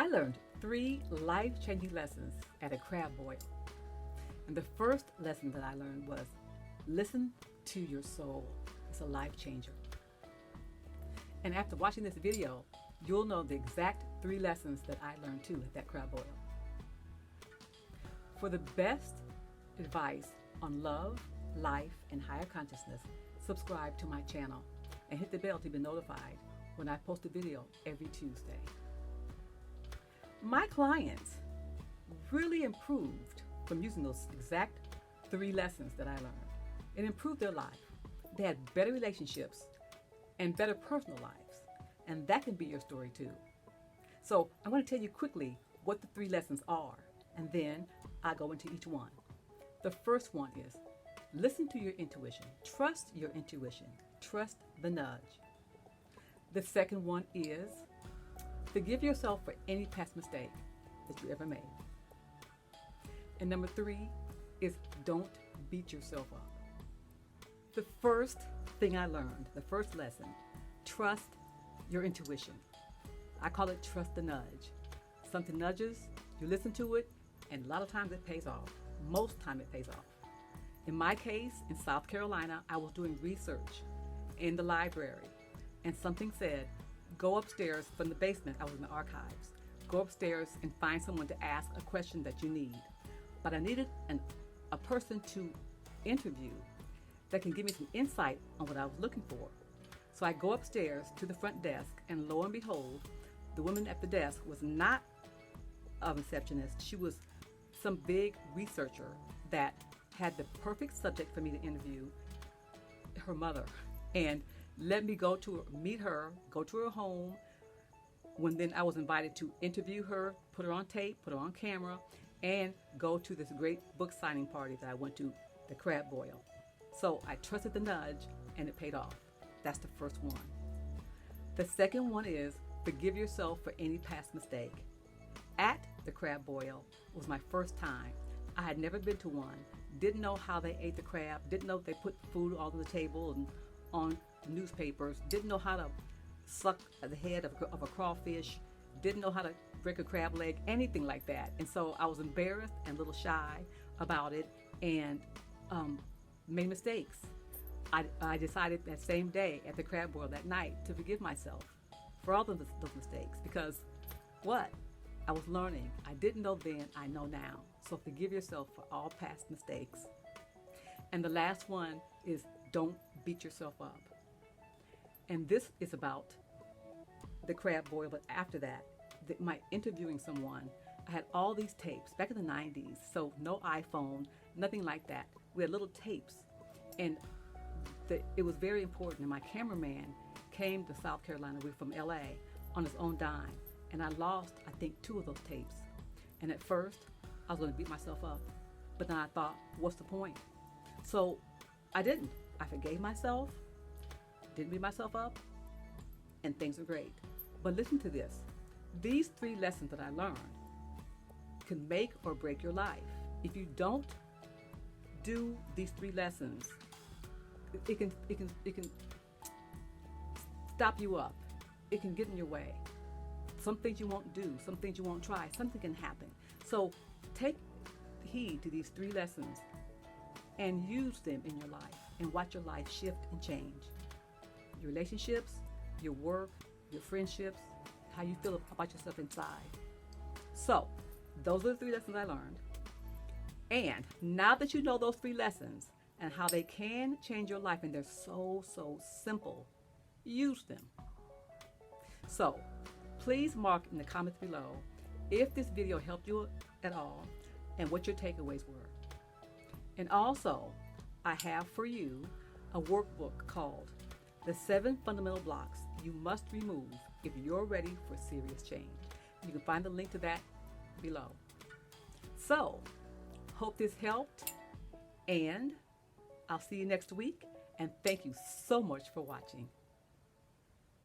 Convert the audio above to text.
I learned 3 life-changing lessons at a crab boil. And the first lesson that I learned was listen to your soul. It's a life changer. And after watching this video, you'll know the exact 3 lessons that I learned too at that crab boil. For the best advice on love, life, and higher consciousness, subscribe to my channel and hit the bell to be notified when I post a video every Tuesday. My clients really improved from using those exact 3 lessons that I learned. It improved their life. They had better relationships and better personal lives. And that can be your story too. So I'm going to tell you quickly what the 3 lessons are, and then I go into each one. The first one is listen to your intuition. Trust your intuition. Trust the nudge. The second one is forgive yourself for any past mistake that you ever made. And number 3 is don't beat yourself up. The first thing I learned, the first lesson, trust your intuition. I call it trust the nudge. Something nudges, you listen to it, and a lot of times it pays off. Most time it pays off. In my case, in South Carolina, I was doing research in the library, and something said, go upstairs from the basement. I was in the archives. Go upstairs and find someone to ask a question that you need. But I needed a person to interview that can give me some insight on what I was looking for. So I go upstairs to the front desk, and lo and behold, the woman at the desk was not a receptionist. She was some big researcher that had the perfect subject for me to interview, her mother, and let me go to her, meet her, go to her home. When then I was invited to interview her, put her on tape, put her on camera, and go to this great book signing party that I went to, the crab boil. So I trusted the nudge, and it paid off. That's the first one. The second one is forgive yourself for any past mistake. At the crab boil was my first time. I had never been to one, didn't know how they ate the crab, didn't know they put food all on the table and on newspapers, didn't know how to suck the head of a crawfish, didn't know how to break a crab leg, anything like that. And so I was embarrassed and a little shy about it, and made mistakes. I decided that same day at the crab boil that night to forgive myself for all of those mistakes, because what? I was learning. I didn't know then, I know now. So forgive yourself for all past mistakes. And the last one is don't beat yourself up. And this is about the crab boil, but after that, my interviewing someone, I had all these tapes back in the 90s, so no iPhone, nothing like that. We had little tapes, and it was very important. And my cameraman came to South Carolina, we're from LA, on his own dime, and I lost, I think, 2 of those tapes. And at first, I was going to beat myself up, but then I thought, what's the point? So I didn't. I forgave myself, didn't beat myself up, and things are great. But listen to this. These 3 lessons that I learned can make or break your life. If you don't do these 3 lessons, it can stop you up. It can get in your way. Some things you won't do, some things you won't try, something can happen. So take heed to these 3 lessons and use them in your life, and watch your life shift and change. Your relationships, your work, your friendships, how you feel about yourself inside. So those are the 3 lessons I learned. And now that you know those 3 lessons and how they can change your life, and they're so simple, use them. So please mark in the comments below if this video helped you at all and what your takeaways were. And also, I have for you a workbook called The 7 Fundamental Blocks You Must Remove If You're Ready for Serious Change. You can find the link to that below. So, hope this helped, and I'll see you next week, and thank you so much for watching.